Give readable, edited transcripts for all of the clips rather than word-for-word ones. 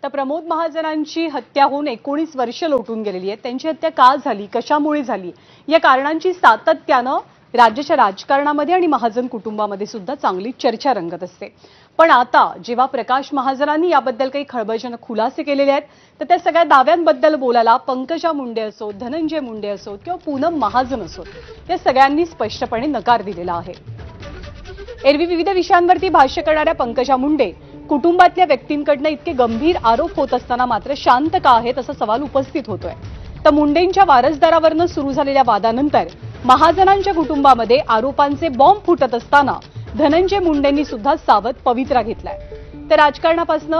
तर प्रमोद महाजनांची हत्या होऊन 19 वर्ष लोटून गेलेली आहे। त्यांची हत्या का झाली, कशामुळे झाली, या कारणांची सातत्यानं राज्याच्या राजकारणामध्ये आणि महाजन कुटुंबामध्ये सुद्धा चांगली चर्चा रंगत असते। पण आता जेव्हा प्रकाश महाजनांनी याबद्दल काही खळबळजनक खुलासे केलेले आहेत, तर त्या सगळ्या दाव्यांबद्दल बोलायला पंकजा मुंडे असो, धनंजय मुंडे असो किंवा पूनम महाजन असो, या सगळ्यांनी स्पष्टपणे नकार दिलेला आहे। एरवी विविध विषयांवरती भाष्य करणाऱ्या पंकजा मुंडे कुटुंबातल्या व्यक्तींकडनं इतके गंभीर आरोप होत असताना मात्र शांत का आहेत असा सवाल उपस्थित होतोय। तर मुंडेंच्या वारसदारावरनं सुरू झालेल्या वादानंतर महाजनांच्या कुटुंबामध्ये आरोपांचे बॉम्ब फुटत असताना धनंजय मुंडेंनी सुद्धा सावध पवित्रा घेतलाय। तर राजकारणापासून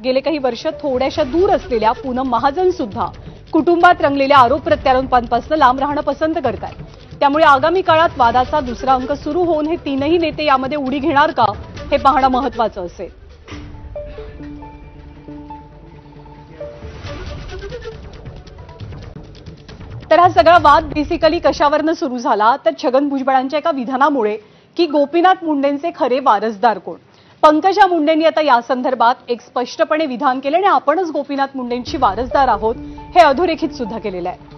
गेले काही वर्ष थोड्याशा दूर असलेल्या पूनम महाजन सुद्धा कुटुंबात रंगलेल्या आरोप प्रत्यारोपांपासून लांब राहणं पसंत करतात। त्यामुळे आगामी काळात वादाचा दुसरा अंक सुरू होऊन हे तीनही नेते यामध्ये उडी घेणार का, हे पाहणं महत्त्वाचं असेल। तर हा सगळा वाद बेसिकली कशावरनं सुरू झाला, तर छगन भुजबळांच्या एका विधानामुळे की गोपीनाथ मुंडेंचे खरे वारसदार कोण। पंकजा मुंडेंनी आता या संदर्भात एक स्पष्टपणे विधान केले आणि आपणच गोपीनाथ मुंडेंची वारसदार आहोत हे अधोरेखित सुद्धा केलेलं आहे।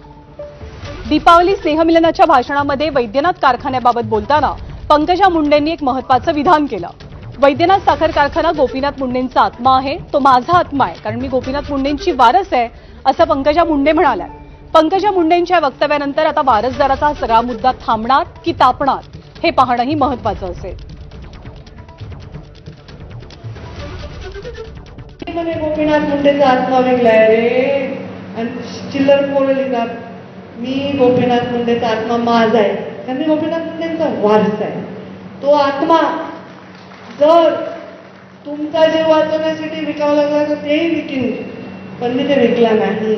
दीपावली स्नेहमिलनाच्या भाषणामध्ये वैद्यनाथ कारखान्याबाबत बोलताना पंकजा मुंडेंनी एक महत्त्वाचं विधान केलं। वैद्यनाथ साखर कारखाना गोपीनाथ मुंडेंचा आत्मा आहे, तो माझा आत्मा आहे, कारण मी गोपीनाथ मुंडेंची वारस आहे, असं पंकजा मुंडे म्हणाल्या। पंकजा मुंडेंच्या वक्तव्यानंतर आता वारसदाराचा हा सगळा मुद्दा थांबणार की तापणार, हे पाहणंही महत्त्वाचं असेल। गोपीनाथ मुंडेचा आत्मा वेगळा आहे रे, आणि चिल्लर पोरं लिहितात मी गोपीनाथ मुंडेचा आत्मा माझा आहे, कारण गोपीनाथ मुंडेंचा वारस आहे। तो आत्मा जर तुमचा जीव वाचवण्यासाठी विकावा लागला तर तेही विकीन, पण मी ते विकला नाही।